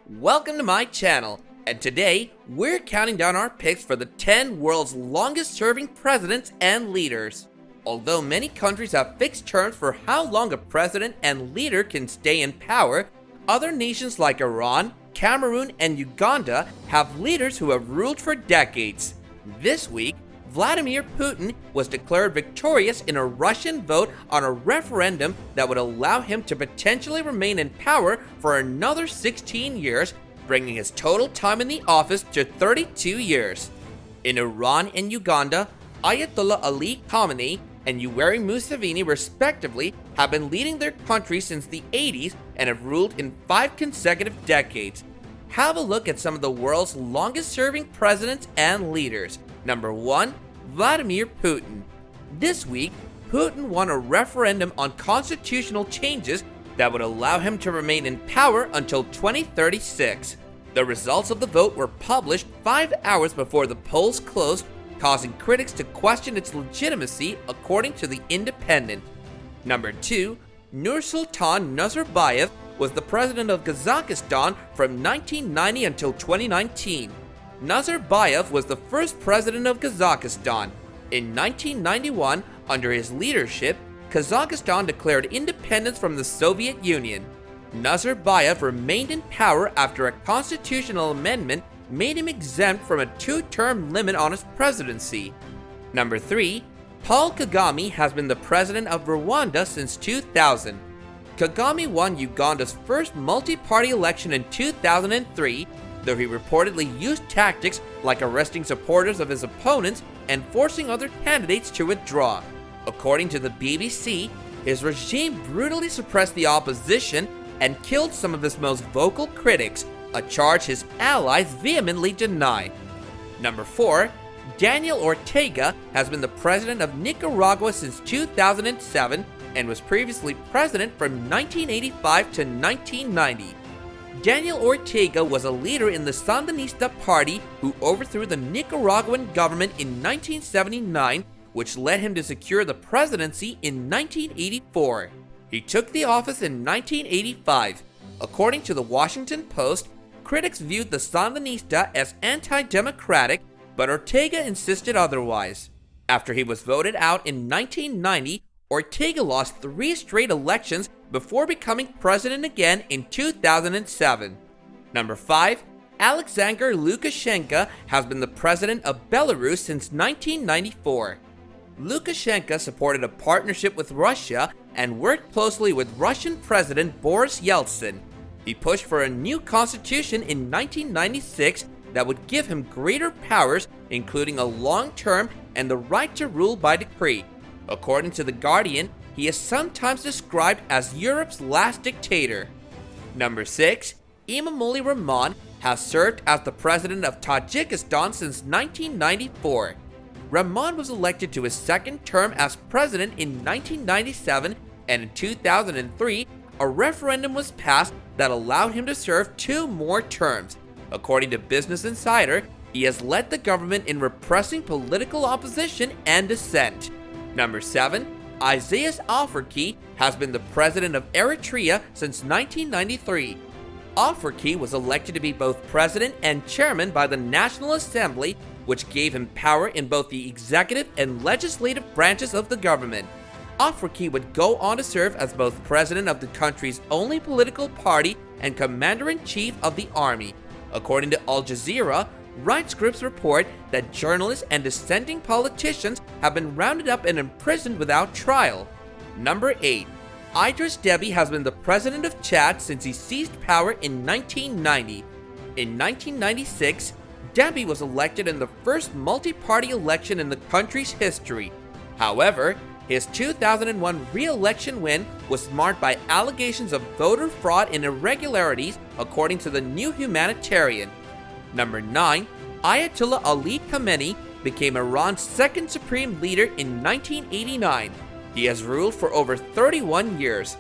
Welcome to my channel, and today we're counting down our picks for the 10 world's longest serving presidents and leaders. Although many countries have fixed terms for how long a president and leader can stay in power, other nations like Iran, Cameroon, and Uganda have leaders who have ruled for decades. This week, Vladimir Putin was declared victorious in a Russian vote on a referendum that would allow him to potentially remain in power for another 16 years, bringing his total time in the office to 32 years. In Iran and Uganda, Ayatollah Ali Khamenei and Yoweri Museveni respectively have been leading their country since the 80s and have ruled in 5 consecutive decades. Have a look at some of the world's longest serving presidents and leaders. Number 1. Vladimir Putin. This week, Putin won a referendum on constitutional changes that would allow him to remain in power until 2036. The results of the vote were published 5 hours before the polls closed, causing critics to question its legitimacy, according to The Independent. Number 2. Nursultan Nazarbayev was the president of Kazakhstan from 1990 until 2019. Nazarbayev was the first president of Kazakhstan. In 1991, under his leadership, Kazakhstan declared independence from the Soviet Union. Nazarbayev remained in power after a constitutional amendment made him exempt from a 2-term limit on his presidency. Number 3. Paul Kagame has been the president of Rwanda since 2000. Kagame won Uganda's first multi-party election in 2003, though he reportedly used tactics like arresting supporters of his opponents and forcing other candidates to withdraw. According to the BBC, his regime brutally suppressed the opposition and killed some of his most vocal critics, a charge his allies vehemently deny. Number 4. Daniel Ortega has been the president of Nicaragua since 2007 and was previously president from 1985 to 1990. Daniel Ortega was a leader in the Sandinista party who overthrew the Nicaraguan government in 1979, which led him to secure the presidency in 1984. He took the office in 1985. According to the Washington Post, critics viewed the Sandinista as anti-democratic, but Ortega insisted otherwise. After he was voted out in 1990, Ortega lost 3 straight elections before becoming president again in 2007. Number 5. Alexandre Lukashenka has been the president of Belarus since 1994. Lukashenka supported a partnership with Russia and worked closely with Russian President Boris Yeltsin. He pushed for a new constitution in 1996 that would give him greater powers, including a long term and the right to rule by decree. According to The Guardian, he is sometimes described as Europe's last dictator. Number 6. Emomali Rahmon has served as the president of Tajikistan since 1994. Rahmon was elected to his 2nd term as president in 1997, and in 2003, a referendum was passed that allowed him to serve 2 more terms. According to Business Insider, he has led the government in repressing political opposition and dissent. Number 7. Isaias Alforqui has been the president of Eritrea since 1993. Alforqui was elected to be both president and chairman by the National Assembly, which gave him power in both the executive and legislative branches of the government. Alforqui would go on to serve as both president of the country's only political party and commander-in-chief of the army. According to Al Jazeera, rights groups report that journalists and dissenting politicians have been rounded up and imprisoned without trial. Number 8. Idris has been the president of Chad since he seized power in 1990. In 1996, Deby was elected in the first multi-party election in the country's history. However, his 2001 re-election win was marred by allegations of voter fraud and irregularities, according to the New Humanitarian. Number 9. Ayatollah Ali Khamenei became Iran's 2nd supreme leader in 1989. He has ruled for over 31 years.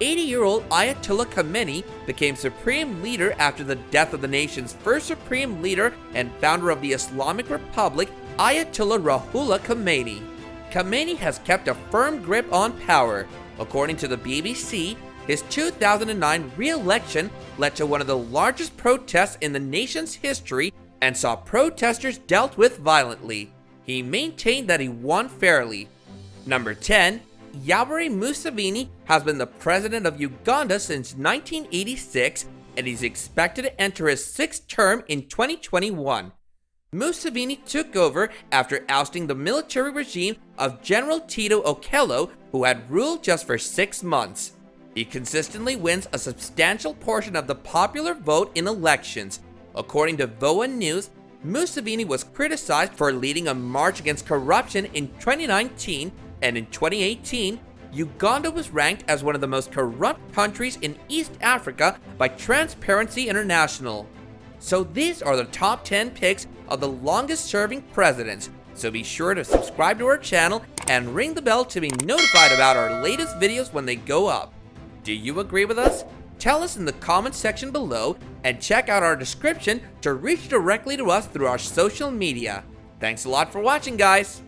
80-year-old Ayatollah Khamenei became supreme leader after the death of the nation's first supreme leader and founder of the Islamic Republic, Ayatollah Ruhollah Khamenei. Khamenei has kept a firm grip on power. According to the BBC, his 2009 re-election led to one of the largest protests in the nation's history and saw protesters dealt with violently. He maintained that he won fairly. Number 10. Yoweri Museveni has been the president of Uganda since 1986, and he's expected to enter his 6th term in 2021. Museveni took over after ousting the military regime of General Tito Okello, who had ruled just for 6 months. He consistently wins a substantial portion of the popular vote in elections. According to VOA News, Museveni was criticized for leading a march against corruption in 2019, and in 2018, Uganda was ranked as one of the most corrupt countries in East Africa by Transparency International. So these are the top 10 picks of the longest serving presidents, so be sure to subscribe to our channel and ring the bell to be notified about our latest videos when they go up. Do you agree with us? Tell us in the comments section below, and check out our description to reach directly to us through our social media. Thanks a lot for watching, guys!